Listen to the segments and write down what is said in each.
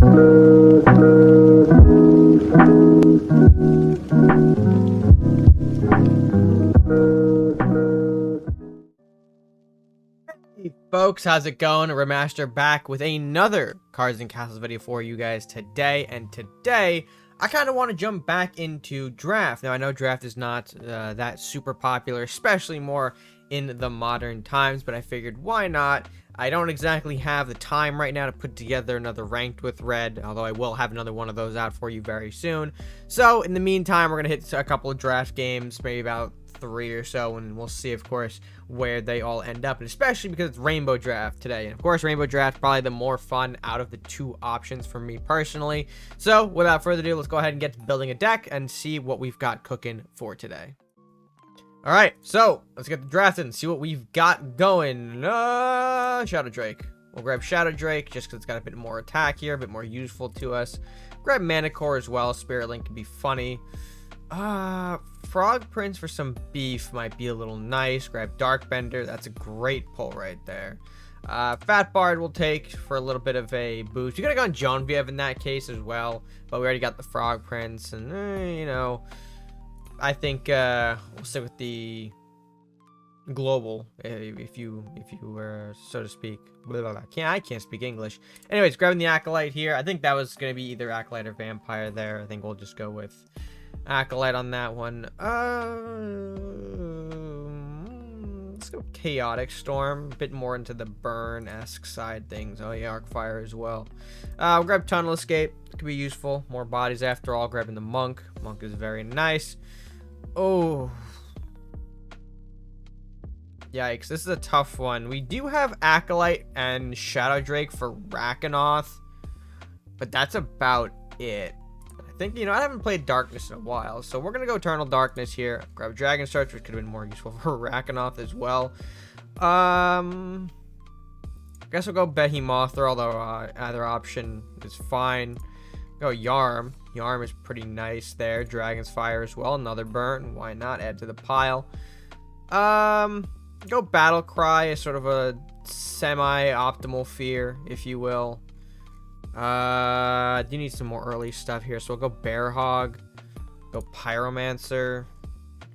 Hey folks, how's it going? RedMaster back with another Cards and Castles video for you guys today. And today, I kind of want to jump back into draft. Now, I know draft is not that super popular, especially more in the modern times, but I figured why not? I don't exactly have the time right now to put together another ranked with Red, although I will have another one of those out for you very soon. So, in the meantime, we're going to hit a couple of draft games, maybe about 3 or so, and we'll see, of course, where they all end up, and especially because it's Rainbow Draft today. And of course, Rainbow Draft probably the more fun out of the two options for me personally. So without further ado, let's go ahead and get to building a deck and see what we've got cooking for today. All right, so let's get the draft in and see what we've got going. Shadow Drake. We'll grab Shadow Drake just because it's got a bit more attack here, a bit more useful to us. Grab Manicore as well. Spirit Link could be funny. Frog Prince for some beef might be a little nice. Grab Darkbender. That's a great pull right there. Fat Bard will take for a little bit of a boost. You could have gone Genevieve in that case as well, but we already got the Frog Prince, and you know, I think we'll stick with the global, if you were, so to speak. Blah, blah, blah. I can't speak English. Anyways, grabbing the Acolyte here. I think that was gonna be either Acolyte or Vampire there. I think we'll just go with Acolyte on that one. Let's go Chaotic Storm. A bit more into the burn-esque side things. Oh yeah, Arcfire as well. We'll grab Tunnel Escape. Could be useful. More bodies after all. Grabbing the Monk. Monk is very nice. Oh. Yikes, this is a tough one. We do have Acolyte and Shadow Drake for Rakanoth, but that's about it. I think, you know, I haven't played Darkness in a while, so we're gonna go Eternal Darkness here. Grab Dragon Search, which could have been more useful for Rakanoth as well. I guess we'll go Behemoth, although either option is fine. Go Yarm. Yarm is pretty nice there. Dragon's Fire as well, another burn. Why not? Add to the pile. Go Battle Cry as sort of a semi-optimal fear, if you will. Do need some more early stuff here, so we'll go Bear Hog, go Pyromancer.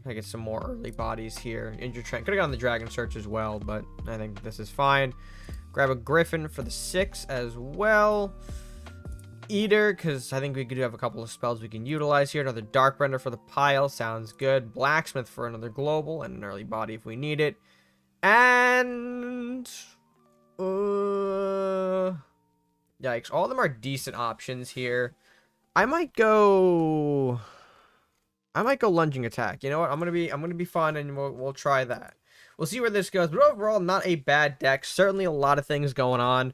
I get some more early bodies here. Injured Trent could have gone the Dragon Search as well, but I think this is fine. Grab a Griffin for the 6 as well. Eater, because I think we could have a couple of spells we can utilize here. Another Darkbender for the pile, sounds good. Blacksmith for another global and an early body if we need it. And yikes, all of them are decent options here. I might go Lunging Attack. You know what? I'm gonna be fun, and we'll try that. We'll see where this goes, but overall, not a bad deck. Certainly a lot of things going on.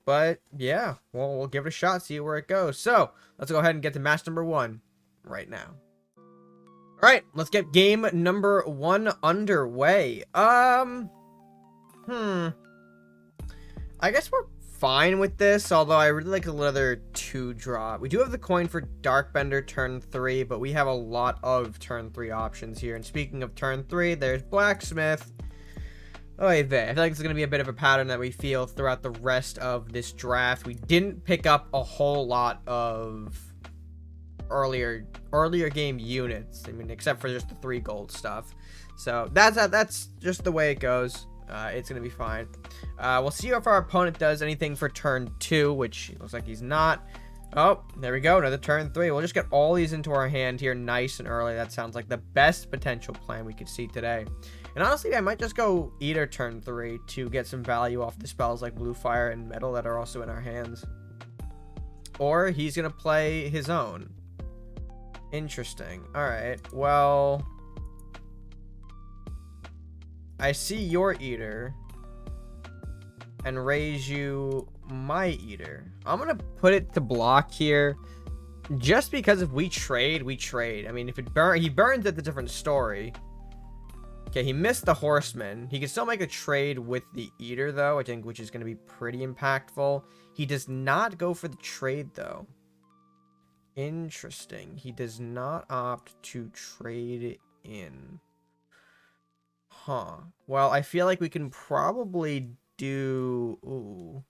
But yeah, we'll give it a shot, see where it goes. So let's go ahead and get to match number 1 right now. All right, let's get game number 1 underway. I guess we're fine with this, although I really like another 2-drop. We do have the coin for Darkbender turn 3, but we have a lot of turn 3 options here. And speaking of turn 3, there's Blacksmith. Oy vey. I feel like it's going to be a bit of a pattern that we feel throughout the rest of this draft. We didn't pick up a whole lot of earlier game units. I mean, except for just the 3 gold stuff. So that's just the way it goes. It's gonna be fine. We'll see if our opponent does anything for turn 2, which looks like he's not. Oh, there we go, another turn 3. We'll just get all these into our hand here nice and early. That sounds like the best potential plan we could see today. And honestly, I might just go Eater turn 3 to get some value off the spells like Blue Fire and Metal that are also in our hands. Or he's gonna play his own. Interesting. Alright, well, I see your Eater and raise you my Eater. I'm gonna put it to block here just because if we trade, we trade. I mean, if he burns it, a different story. Okay, he missed the Horseman. He can still make a trade with the Eater though, I think, which is gonna be pretty impactful. He does not go for the trade though. Interesting. He does not opt to trade it in. Huh. Well, I feel like we can probably do... Ooh.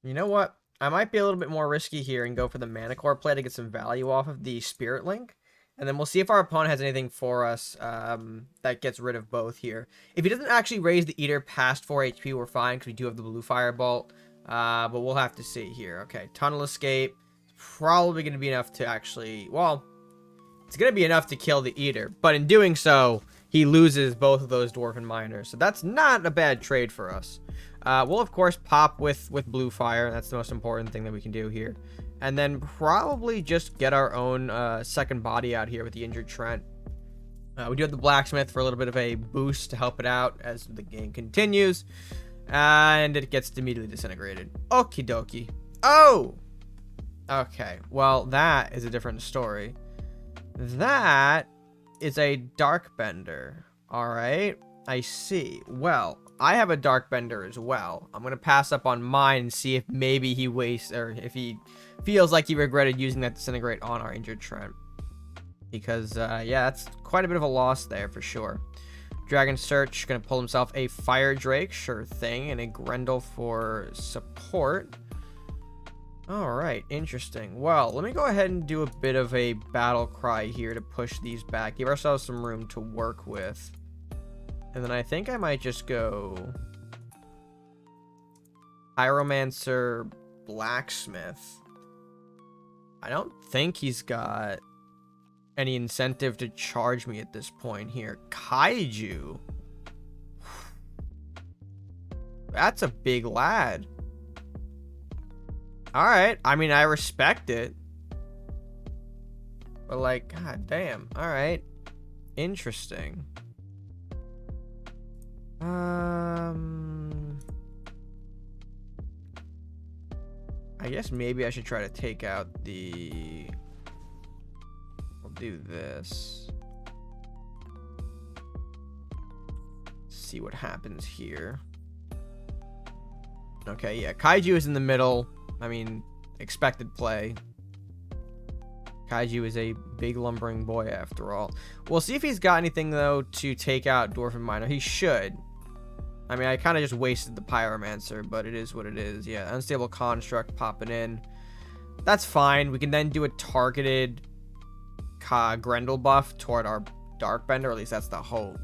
You know what? I might be a little bit more risky here and go for the Mana Core play to get some value off of the Spirit Link. And then we'll see if our opponent has anything for us that gets rid of both here. If he doesn't actually raise the Eater past 4 HP, we're fine because we do have the blue Firebolt. But we'll have to see here. Okay, Tunnel Escape. Probably going to be enough to actually... Well, it's going to be enough to kill the Eater. But in doing so, he loses both of those Dwarven Miners. So that's not a bad trade for us. We'll, of course, pop with Blue Fire. That's the most important thing that we can do here. And then probably just get our own second body out here with the injured Trent. We do have the Blacksmith for a little bit of a boost to help it out as the game continues. And it gets immediately disintegrated. Okie dokie. Oh! Okay, well, that is a different story. That is a Darkbender. Alright, I see. Well, I have a Darkbender as well. I'm going to pass up on mine and see if maybe he wastes, or if he feels like he regretted using that Disintegrate on our injured Trent. Because, yeah, that's quite a bit of a loss there for sure. Dragon Search, going to pull himself a Fire Drake, sure thing, and a Grendel for support. Alright, interesting. Well, let me go ahead and do a bit of a battle cry here to push these back. Give ourselves some room to work with. And then I think I might just go Pyromancer, Blacksmith. I don't think he's got any incentive to charge me at this point here. Kaiju. That's a big lad. Alright, I mean, I respect it. But like, god damn. Alright. Interesting. I guess maybe I should try to take out the... We'll do this. See what happens here. Okay, yeah, Kaiju is in the middle. I mean, expected play. Kaiju is a big lumbering boy after all. We'll see if he's got anything, though, to take out Dwarven Miner. He should. I mean, I kind of just wasted the Pyromancer, but it is what it is. Yeah, Unstable Construct popping in. That's fine. We can then do a targeted Grendel buff toward our Darkbender. Or at least that's the hope.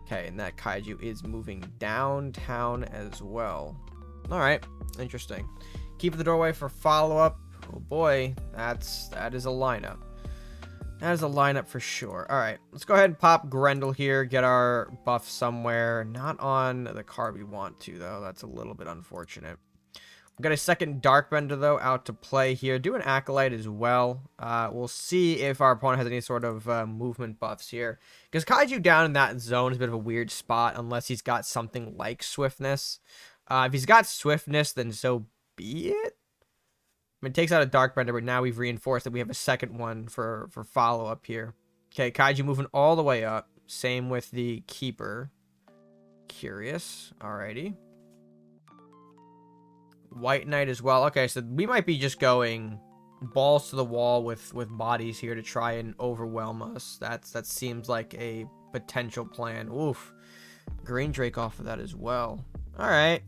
Okay, and that Kaiju is moving downtown as well. Alright, interesting. Keep the doorway for follow-up. Oh boy, that is a lineup. That is a lineup for sure. Alright, let's go ahead and pop Grendel here. Get our buff somewhere. Not on the card we want to, though. That's a little bit unfortunate. We've got a second Darkbender, though, out to play here. Do an Acolyte as well. We'll see if our opponent has any sort of movement buffs here. Because Kaiju down in that zone is a bit of a weird spot unless he's got something like Swiftness. If he's got Swiftness, then so be it. I mean, it takes out a Darkbender, but now we've reinforced that we have a second one for follow-up here. Okay, Kaiju moving all the way up. Same with the Keeper. Curious. Alrighty. White Knight as well. Okay, so we might be just going balls to the wall with bodies here to try and overwhelm us. That seems like a potential plan. Oof. Green Drake off of that as well. Alright.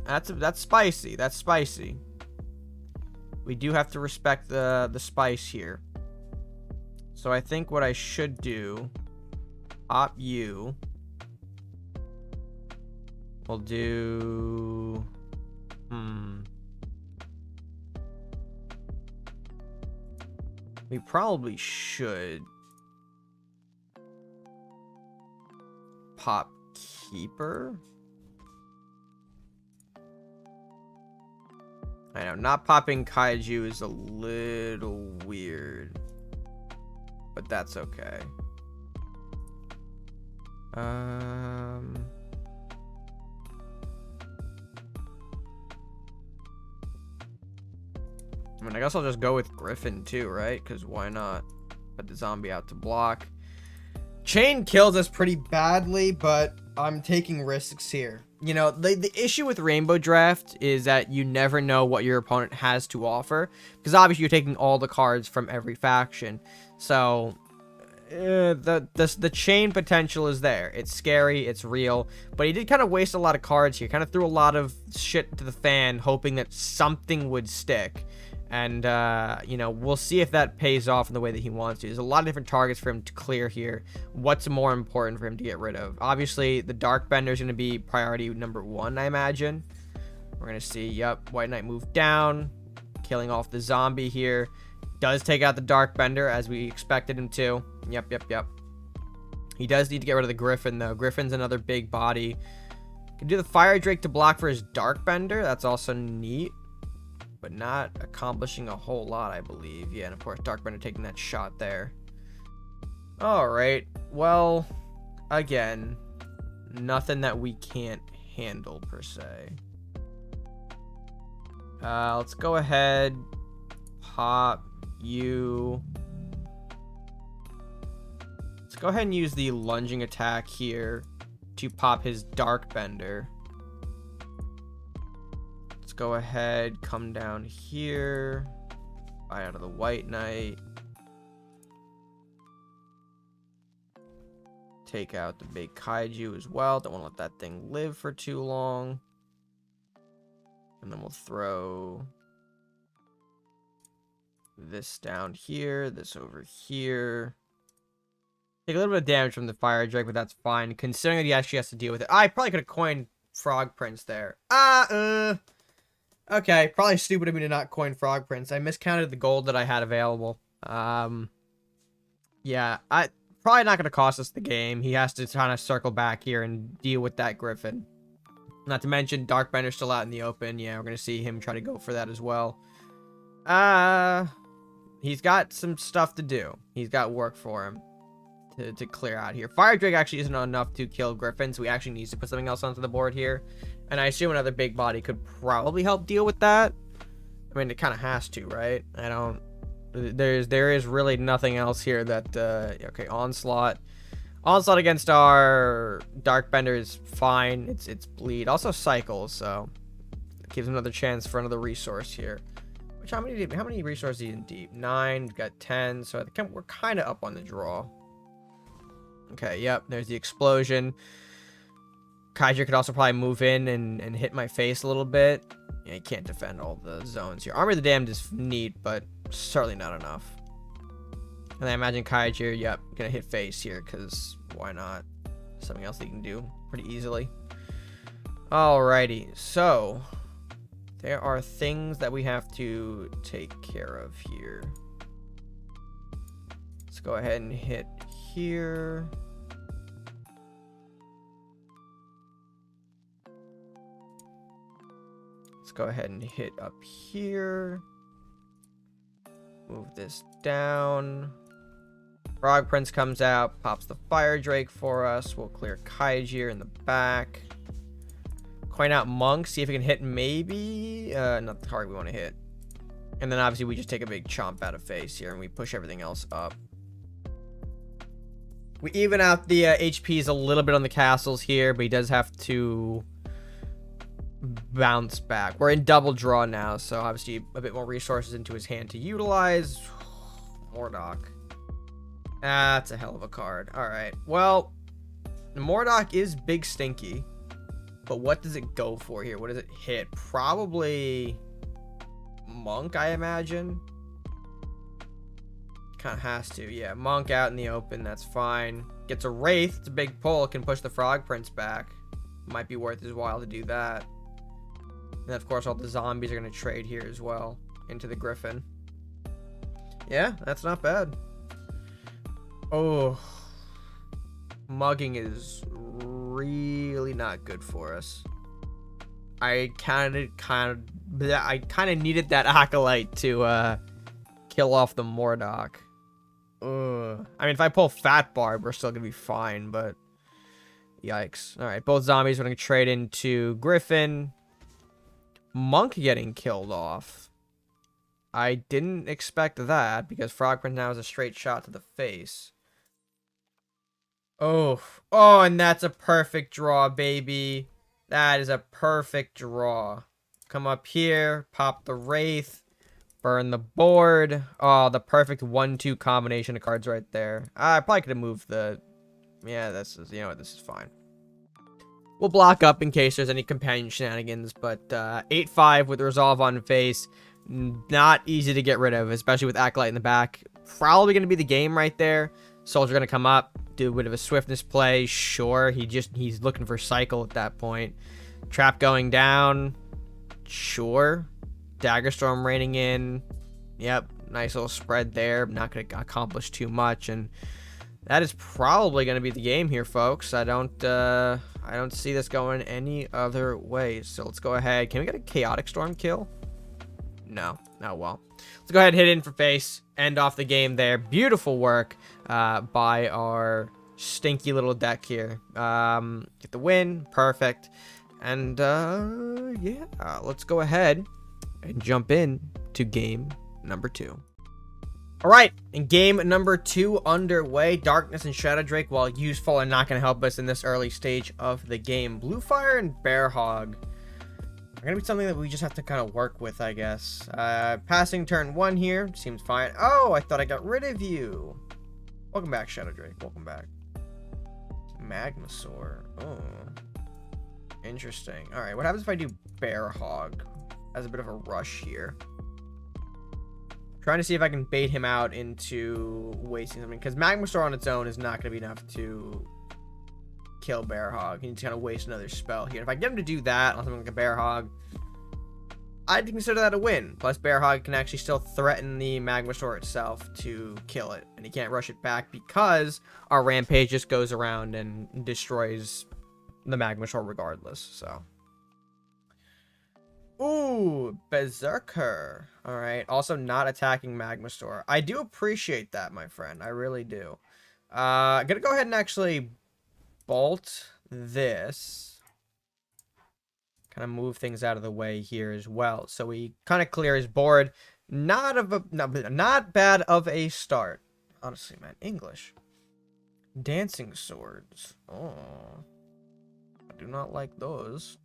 That's spicy. That's spicy. We do have to respect the spice here. So I think what I should do, pop you. We'll do... We probably should pop Keeper. I know, not popping Kaiju is a little weird, but that's okay. I mean, I guess I'll just go with Griffin too, right? Because why not? Put the zombie out to block. Chain kills us pretty badly, but I'm taking risks here. You know, the issue with Rainbow Draft is that you never know what your opponent has to offer. Because obviously you're taking all the cards from every faction. So, the chain potential is there. It's scary, it's real, but he did kind of waste a lot of cards here. Kind of threw a lot of shit to the fan, hoping that something would stick. And, you know, we'll see if that pays off in the way that he wants to. There's a lot of different targets for him to clear here. What's more important for him to get rid of? Obviously, the Darkbender is going to be priority number 1, I imagine. We're going to see, yep, White Knight move down, killing off the zombie here. Does take out the Darkbender, as we expected him to. Yep. He does need to get rid of the Griffin, though. Griffin's another big body. Can do the Fire Drake to block for his Darkbender. That's also neat, but not accomplishing a whole lot, I believe. Yeah, and of course, Darkbender taking that shot there. Alright, well, again, nothing that we can't handle, per se. Let's go ahead, pop you. Let's go ahead and use the lunging attack here to pop his Darkbender. Let's go ahead, come down here, buy out of the White Knight, take out the big kaiju as well. Don't want to let that thing live for too long. And then we'll throw this down here, this over here. Take a little bit of damage from the Fire Drake, but that's fine, considering that he actually has to deal with it. I probably could have coined Frog Prince there. Okay, probably stupid of me to not coin Frog Prince. I miscounted the gold that I had available. Yeah, probably not going to cost us the game. He has to kind of circle back here and deal with that Griffin. Not to mention, Darkbender's still out in the open. Yeah, we're going to see him try to go for that as well. He's got some stuff to do. He's got work for him to clear out here. Fire Drake actually isn't enough to kill Griffin, so he actually needs to put something else onto the board here. And I assume another big body could probably help deal with that. I mean, it kind of has to, right? There is really nothing else here that, okay, Onslaught. Onslaught against our Darkbender is fine. It's bleed. Also cycles, so it gives him another chance for another resource here. Which, how many resources is he in deep? 9, we've got 10, so I think we're kind of up on the draw. Okay, yep, there's the explosion. Kaiju could also probably move in and hit my face a little bit. Yeah, he can't defend all the zones here. Army of the Damned is neat, but certainly not enough. And I imagine Kaiju, yep, gonna hit face here, because why not? Something else that you can do pretty easily. Alrighty, so there are things that we have to take care of here. Let's go ahead and hit here. Let's go ahead and hit up here. Move this down. Frog Prince comes out, pops the Fire Drake for us. We'll clear Kaiju in the back. Coin out Monk, see if we can hit maybe. Not the target we want to hit. And then obviously we just take a big chomp out of face here and we push everything else up. We even out the HPs a little bit on the castles here, but he does have to bounce back. We're in double draw now, so obviously a bit more resources into his hand to utilize. Mordock. That's a hell of a card. Alright, well, the Mordock is big stinky, but what does it go for here? What does it hit? Probably Monk, I imagine. Kind of has to, yeah. Monk out in the open, that's fine. Gets a Wraith, it's a big pull, can push the Frog Prince back. Might be worth his while to do that. And of course all the zombies are going to trade here as well into the Griffin. Yeah, that's not bad. Oh, mugging is really not good for us. I kind of needed that Acolyte to kill off the Mordock. I mean, if I pull Fat Barb, we're still gonna be fine, but yikes. All right, both zombies are gonna trade into Griffin. Monk getting killed off. I didn't expect that because Frog Prince now has a straight shot to the face. Oh, and that's a perfect draw, baby. That is a perfect draw. Come up here, pop the Wraith, Burn the board. Oh, the perfect 1-2 combination of cards right there. I probably could have moved the... Yeah, this is... You know what? This is fine. We'll block up in case there's any companion shenanigans, but 8-5 with Resolve on face, not easy to get rid of, especially with Acolyte in the back. Probably going to be the game right there. Soldier going to come up, do a bit of a swiftness play. Sure, he's looking for cycle at that point. Trap going down. Sure. Daggerstorm raining in. Yep, nice little spread there. Not going to accomplish too much, and that is probably going to be the game here, folks. I don't see this going any other way. So let's go ahead. Can we get a Chaotic Storm kill? No. Oh, well. Let's go ahead and hit in for face. End off the game there. Beautiful work by our stinky little deck here. Get the win. Perfect. And, yeah. Let's go ahead and jump in to game number 2. All right, in game number 2 underway, Darkness and Shadow Drake, while useful, are not going to help us in this early stage of the game. Bluefire and Bear Hog are going to be something that we just have to kind of work with, I guess. Passing turn 1 here, seems fine. Oh, I thought I got rid of you. Welcome back, Shadow Drake. Welcome back. Magmasaur. Oh, interesting. All right, what happens if I do Bear Hog? As a bit of a rush here. Trying to see if I can bait him out into wasting something, because Magmasaur on its own is not going to be enough to kill Bear Hog. He needs to kind of waste another spell here. If I get him to do that on something like a Bear Hog, I'd consider that a win. Plus, Bear Hog can actually still threaten the Magmasaur itself to kill it, and he can't rush it back because our Rampage just goes around and destroys the Magmasaur regardless. So, ooh, Berserker. All right. Also not attacking Magmasaur. I do appreciate that, my friend. I really do. Gonna go ahead and actually bolt this. Kind of move things out of the way here as well. So we kind of clear his board. Not bad of a start. Honestly, man. English. Dancing swords. Oh. I do not like those.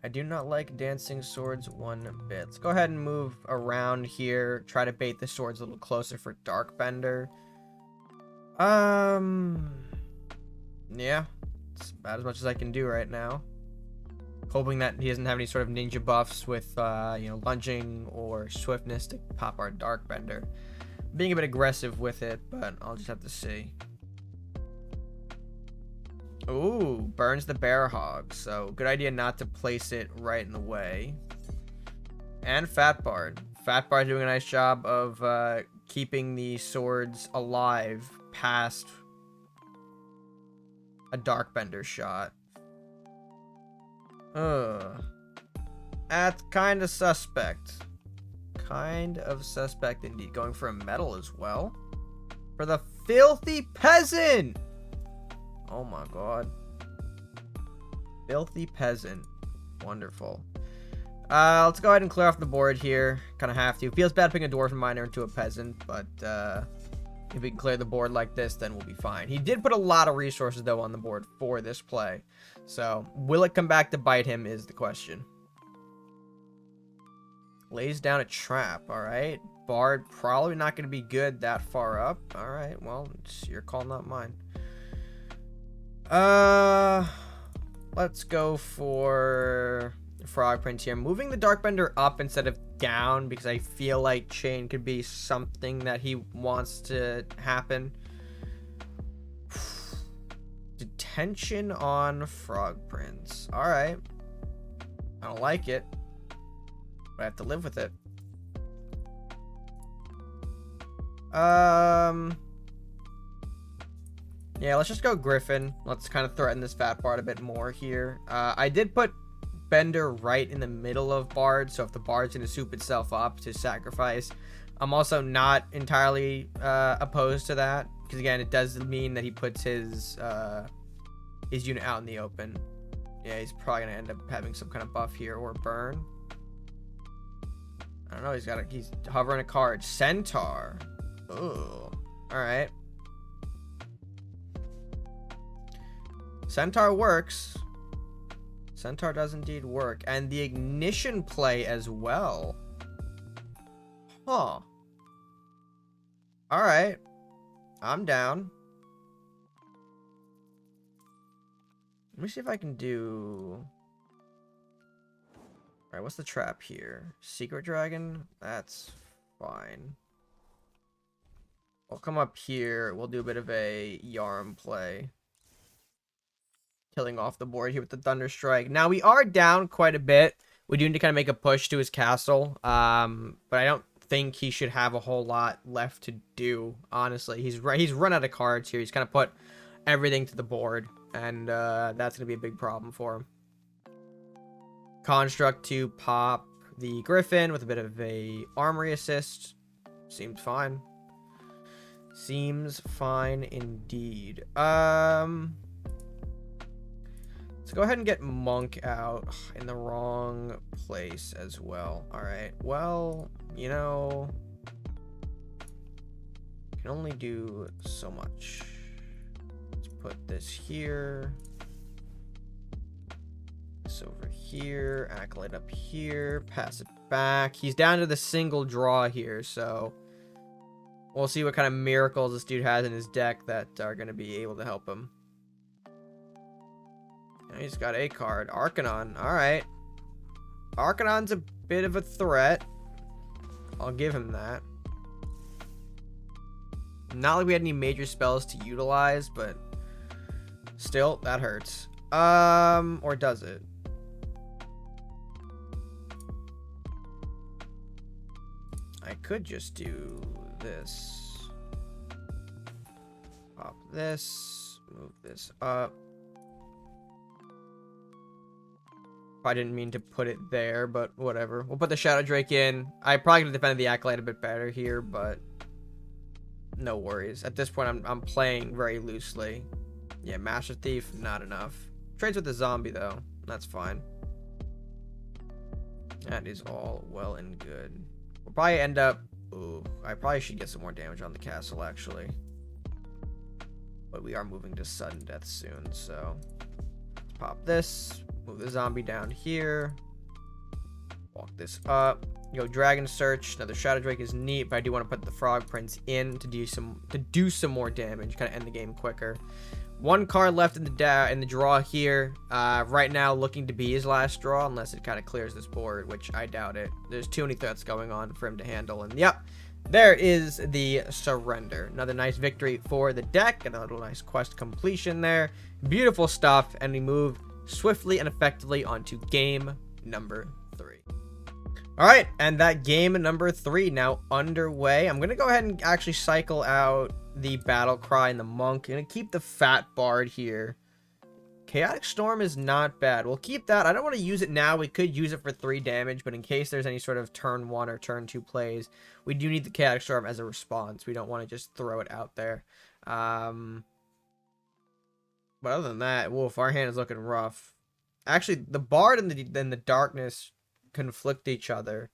I do not like dancing swords one bit. Let's go ahead and move around here. Try to bait the swords a little closer for Darkbender. Yeah. It's about as much as I can do right now. Hoping that he doesn't have any sort of ninja buffs with, you know, lunging or swiftness to pop our Darkbender. Being a bit aggressive with it, but I'll just have to see. Ooh, burns the Bear Hog. So, good idea not to place it right in the way. And Fat Bard. Fat Bard doing a nice job of keeping the swords alive past a Darkbender shot. That's kind of suspect. Kind of suspect indeed. Going for a metal as well. For the Filthy Peasant! Oh my god. Filthy Peasant. Wonderful. Let's go ahead and clear off the board here. Kind of have to. Feels bad putting a Dwarven Miner into a Peasant, but if we can clear the board like this, then we'll be fine. He did put a lot of resources, though, on the board for this play. So, will it come back to bite him is the question. Lays down a trap, alright. Bard probably not going to be good that far up. Alright, well, it's your call, not mine. Let's go for Frog Prince here. Moving the Darkbender up instead of down because I feel like Chain could be something that he wants to happen. Detention on Frog Prince. Alright. I don't like it, but I have to live with it. Yeah, let's just go Griffin. Let's kind of threaten this Fat Bard a bit more here. I did put Bender right in the middle of Bard, so if the Bard's going to soup itself up to sacrifice, I'm also not entirely opposed to that. Because again, it does mean that he puts his unit out in the open. Yeah, he's probably going to end up having some kind of buff here or burn. I don't know, he's hovering a card. Centaur. Ooh. Alright. Centaur works. Centaur does indeed work. And the ignition play as well. Huh. Alright. I'm down. Let me see if I can do... Alright, what's the trap here? Secret Dragon? That's fine. We'll come up here. We'll do a bit of a Yarm play. Killing off the board here with the Thunder Strike. Now, we are down quite a bit. We do need to kind of make a push to his castle. But I don't think he should have a whole lot left to do, honestly. He's run out of cards here. He's kind of put everything to the board. And that's going to be a big problem for him. Construct to pop the Griffin with a bit of a armory assist. Seems fine. Seems fine indeed. Let's go ahead and get Monk out in the wrong place as well. Alright, well, you know, can only do so much. Let's put this here. This over here. Acolyte up here. Pass it back. He's down to the single draw here, so we'll see what kind of miracles this dude has in his deck that are going to be able to help him. And he's got a card. Arcanon. Alright. Arcanon's a bit of a threat. I'll give him that. Not like we had any major spells to utilize, but still, that hurts. Or does it? I could just do this. Pop this. Move this up. I didn't mean to put it there, but whatever. We'll put the Shadow Drake in. I probably could have defended the Acolyte a bit better here, but no worries. At this point, I'm playing very loosely. Yeah, Master Thief, not enough. Trades with the zombie, though. That's fine. That is all well and good. We'll probably end up... Ooh, I probably should get some more damage on the castle, actually. But we are moving to sudden death soon, so... Let's pop this. Move the zombie down here. Walk this up. Go Dragon Search. Another Shadow Drake is neat, but I do want to put the Frog Prince in to do some more damage. Kind of end the game quicker. One card left in the draw here. Right now, looking to be his last draw, unless it kind of clears this board, which I doubt it. There's too many threats going on for him to handle. And yep, there is the surrender. Another nice victory for the deck. Another nice quest completion there. Beautiful stuff. And we move swiftly and effectively onto game number 3. All right, and that game number 3 now underway. I'm gonna go ahead and actually cycle out the Battle Cry and the Monk. I'm gonna keep the Fat Bard here. Chaotic Storm is not bad. We'll keep that. I don't want to use it now. We could use it for 3 damage, but in case there's any sort of turn 1 or turn 2 plays, we do need the Chaotic Storm as a response. We don't want to just throw it out there. But other than that, Wolf, our hand is looking rough. Actually, the Bard and the Darkness conflict each other.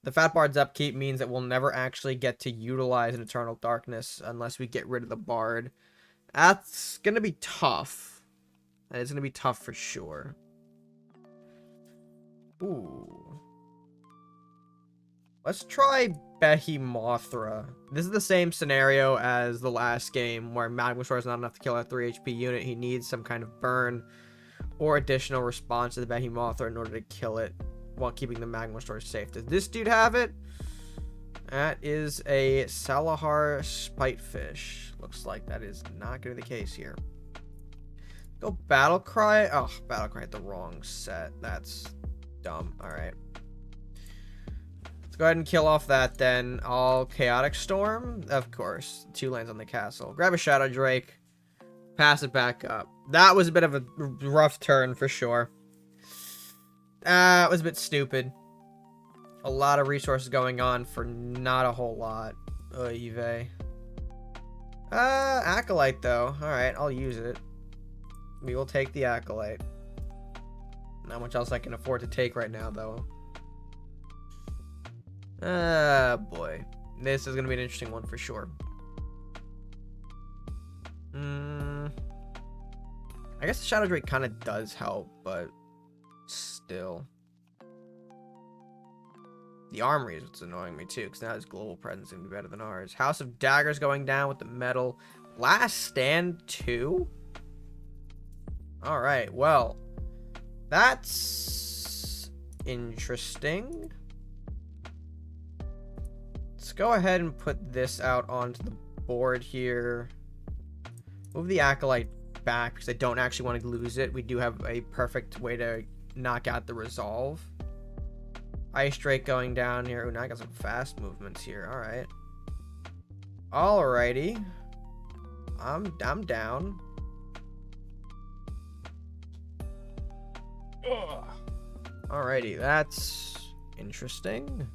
The Fat Bard's upkeep means that we'll never actually get to utilize an Eternal Darkness unless we get rid of the Bard. That's going to be tough. That is going to be tough for sure. Ooh. Let's try Behemothra. This is the same scenario as the last game where Magma Sword is not enough to kill a 3 HP unit. He needs some kind of burn or additional response to the Behemothra in order to kill it while keeping the Magma Sword safe. Does this dude have it? That is a Salahar Spitefish. Looks like that is not going to be the case here. Go Battle Cry. Oh, Battle Cry had the wrong set. That's dumb. Alright. Let's go ahead and kill off that then. All Chaotic Storm. Of course. 2 lands on the castle. Grab a Shadow Drake. Pass it back up. That was a bit of a rough turn for sure. It was a bit stupid. A lot of resources going on for not a whole lot. Oy vey. Acolyte though. Alright, I'll use it. We will take the Acolyte. Not much else I can afford to take right now though. Boy. This is going to be an interesting one for sure. I guess the Shadow Drake kind of does help, but Still. The armory is what's annoying me too, because now his global presence is going to be better than ours. House of Daggers going down with the metal. Last Stand 2? Alright, well. That's interesting. Let's go ahead and put this out onto the board here. Move the Acolyte back, because I don't actually want to lose it. We do have a perfect way to knock out the Resolve. Ice Drake going down here. Ooh, now I got some fast movements here. Alright. Alrighty. I'm down. Ugh. Alrighty, that's interesting.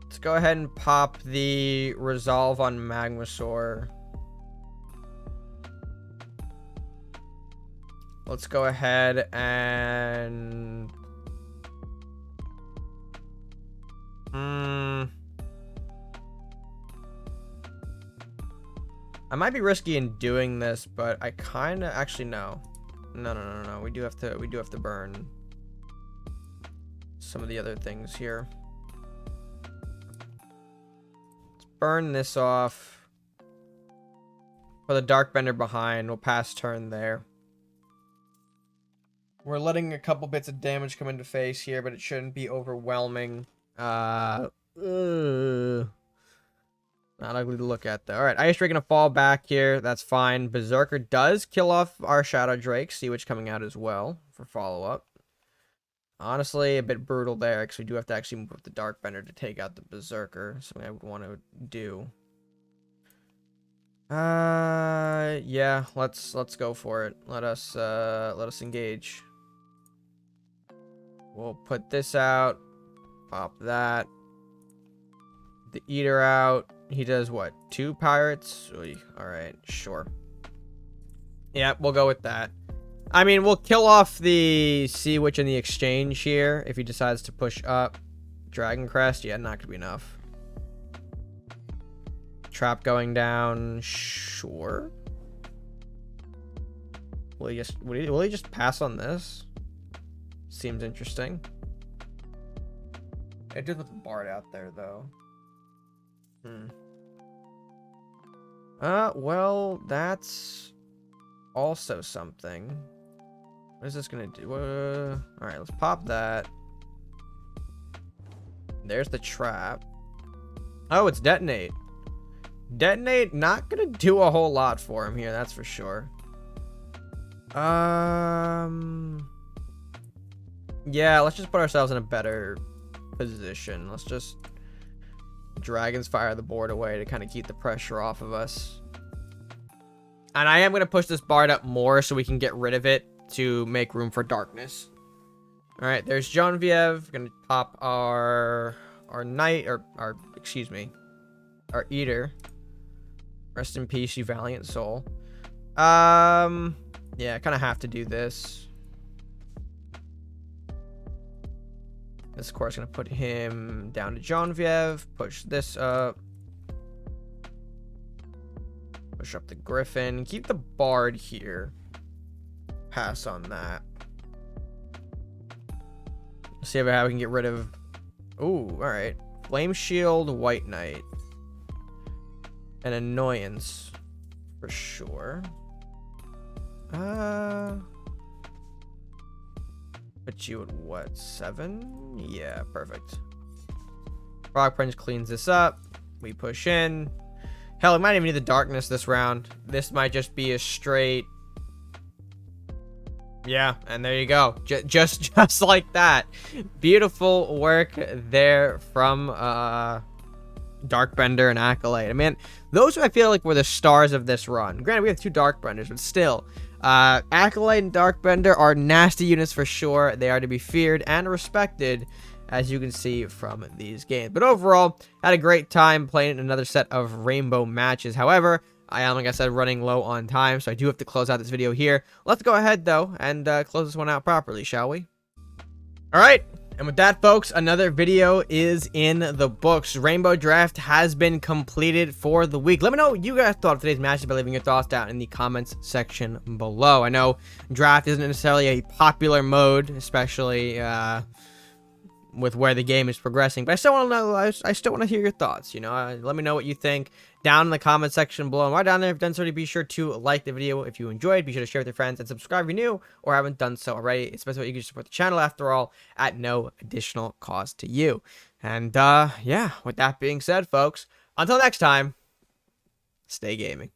Let's go ahead and pop the Resolve on Magmasaur. Let's go ahead and... I might be risky in doing this, but I kind of... Actually, no. No. We do have to burn some of the other things here. Let's burn this off. Put the Darkbender behind. We'll pass turn there. We're letting a couple bits of damage come into face here, but it shouldn't be overwhelming. Not ugly to look at, though. Alright, Ice Drake gonna fall back here. That's fine. Berserker does kill off our Shadow Drake. Sea Witch coming out as well for follow-up. Honestly, a bit brutal there, because we do have to actually move up the Darkbender to take out the Berserker. Something I would want to do. Yeah, let's go for it. Let us engage. We'll put this out. Pop that. The Eater out. He does what? 2 pirates? Alright, sure. Yeah, we'll go with that. I mean, we'll kill off the Sea Witch in the exchange here if he decides to push up. Dragon Crest, yeah, not gonna be enough. Trap going down, sure. Will he just pass on this? Seems interesting. I did put the Bard out there though. Well, that's also something. What is this gonna do? Alright, let's pop that. There's the trap. Oh, it's Detonate. Detonate, not gonna do a whole lot for him here, that's for sure. Yeah, let's just put ourselves in a better position. Let's just Dragon's Fire the board away to kind of keep the pressure off of us. And I am going to push this Bard up more so we can get rid of it to make room for Darkness. Alright, there's Genevieve. We're going to pop our Knight, or excuse me, our Eater. Rest in peace, you valiant soul. Yeah, I kind of have to do this. This, of course, going to put him down to Genevieve. Push this up. Push up the Griffin. Keep the Bard here. Pass on that. See how we can get rid of... Ooh, alright. Flame Shield, White Knight. An Annoyance. For sure. Put you at what? 7? Yeah, perfect. Rock Prince cleans this up. We push in. Hell, we might even need the Darkness this round. This might just be a straight... Yeah, and there you go. Just like that. Beautiful work there from Darkbender and Acolyte. I mean, those I feel like were the stars of this run. Granted, we have 2 Darkbenders, but still. Acolyte and Darkbender are nasty units for sure. They are to be feared and respected, as you can see from these games. But overall, had a great time playing another set of rainbow matches. However, I am, like I said, running low on time, so I do have to close out this video here. Let's go ahead, though, and close this one out properly, shall we? Alright, And with that, folks, another video is in the books. Rainbow Draft has been completed for the week. Let me know what you guys thought of today's matchup by leaving your thoughts down in the comments section below. I know draft isn't necessarily a popular mode, especially with where the game is progressing, but I still want to know. I still want to hear your thoughts. You know, let me know what you think down in the comment section below. And right down there, if you've done so, be sure to like the video if you enjoyed. Be sure to share with your friends and subscribe if you're new or haven't done so already. It's best way you can support the channel, after all, at no additional cost to you. And yeah, with that being said, folks, until next time, stay gaming.